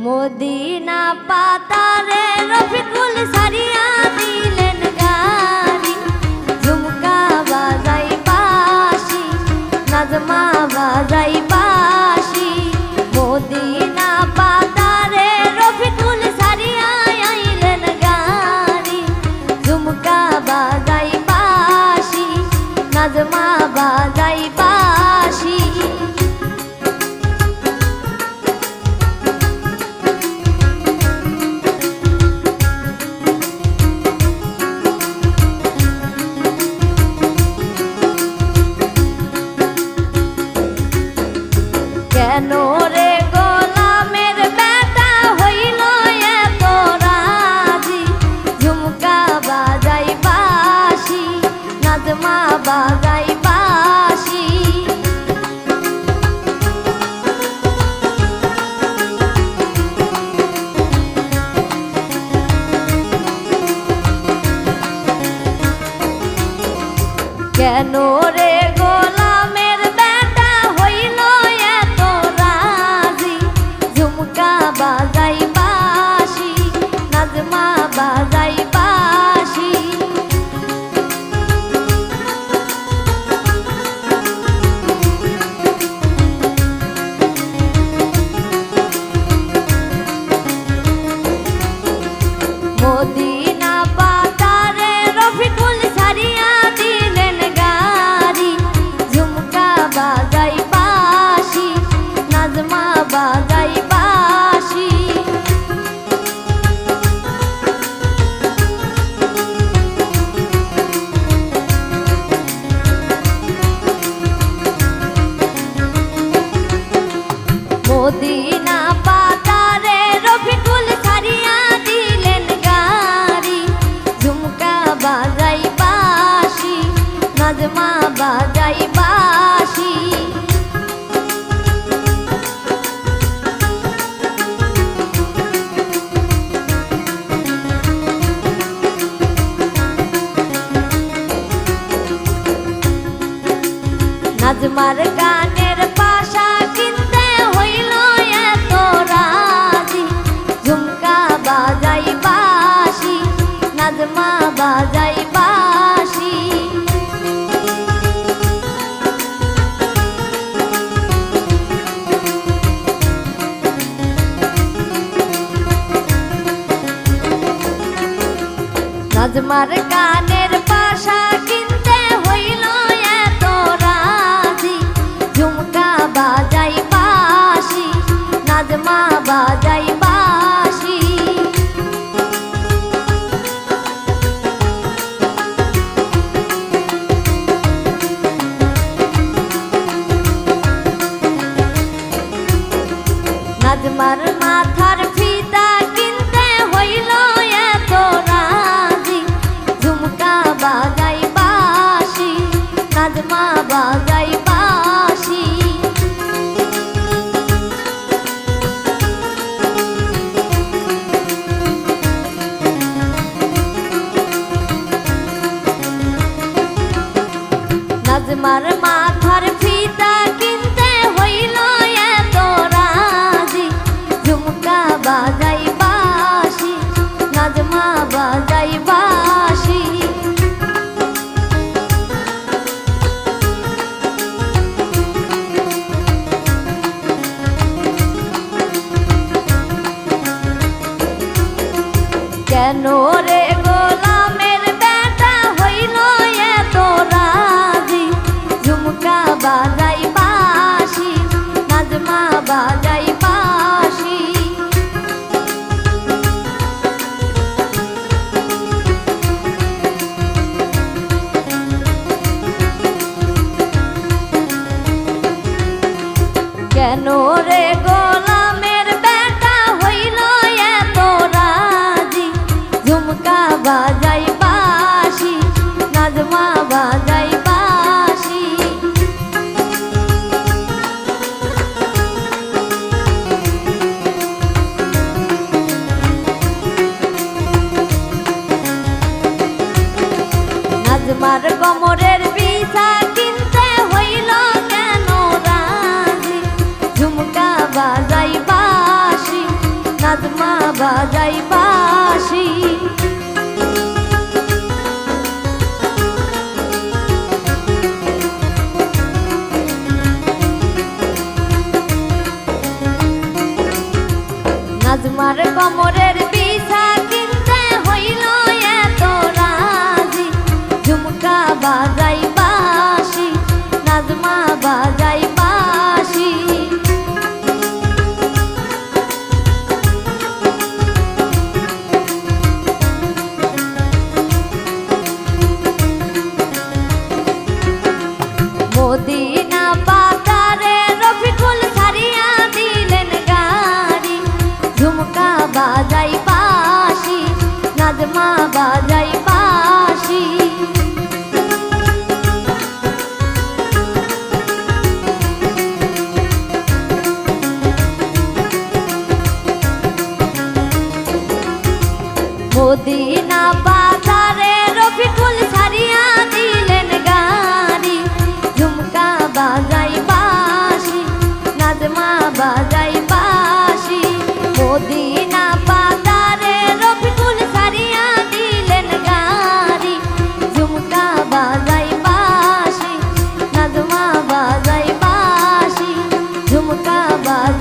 Medina পাতারে রফিকুল সারিয়া দিলেন গাড়ি, ঝুমকা বাজাই বাঁশি, নাজমা বাজাই বাঁশি। মদিনা পাতারে রফিকুল সারিয়া আইলেন গাড়ি, ঝুমকা বাজাই বাঁশি, নাজমা বাজাই বাঁশি। কেন রে গোলামের বেটা হইল এত রাজি, ঝুমকা বাজাই বাঁশি, নাজমা বাজাই বাঁশি। কেন রে গোলামের বেটা হইল এত রাজি, ঝুমকা বাজাই বাঁশি, নাজমা বাজাই বাঁশি। মদিনা পাতারে রফিকুল সারিয়া দিলেন গাড়ি, ঝুমকা বাজাই বাঁশি, নাজমা বাজাই বাঁশি। মদিনা পাতারে রফিকুল সারিয়া দিলেন গাড়ি, ঝুমকা বাজাই বাঁশি, নাজমা বাজাই বাঁশি। নাজমার গানের পাশা কিনতে হইল এত রাজি, ঝুমকা বাজাই বাঁশি, নাজমা বাজাই বাঁশি। নাজমার গানের পাশা কিনতে হইল এত রাজি, ঝুমকা বাজাই বাঁশি, নাজমা বাজাই বাঁশি। নাজমার মাথার ফিতা কিনতে হইল এত রাজি, ঝুমকা বাজাই বাঁশি, নাজমা বাজাই বাঁশি। নাজমার মাথার ফিতা কিনতে হইল এত রাজি, ঝুমকা বাজাই বাঁশি, নাজমা বাজাই বাঁশি। কেন রে গোলামের বেটা হইল এত রাজি, ঝুমকা বাজাই বাঁশি, নাজমা বাজাই বাঁশি। কেন রে গোলামের বেটা হইল এত রাজি, ঝুমকা বাজাই বাঁশি। নাজমার কমরের বিছা কিনতে হইল এত রাজি, ঝুমকা বাজাই বাঁশি, নাজমা বাজাই বাঁশি। মদিনা বাজারে রফিকুল ছাড়িয়া দিলেন গাড়ি, ঝুমকা বাজাই বাঁশি, নাজমা বাজাই বাঁশি। মদিনা বাজারে রফিকুল ছাড়িয়া দিলেন গাড়ি, ঝুমকা বাজাই বাঁশি, নাজমা বাজাই বাঁশি। মদিনা বাজারে রফিকুল ছাড়িয়া দিলেন গাড়ি, ঝুমকা বাজাই বাঁশি, নাজমা বাজাই বাঁশি, ঝুমকা বাজাই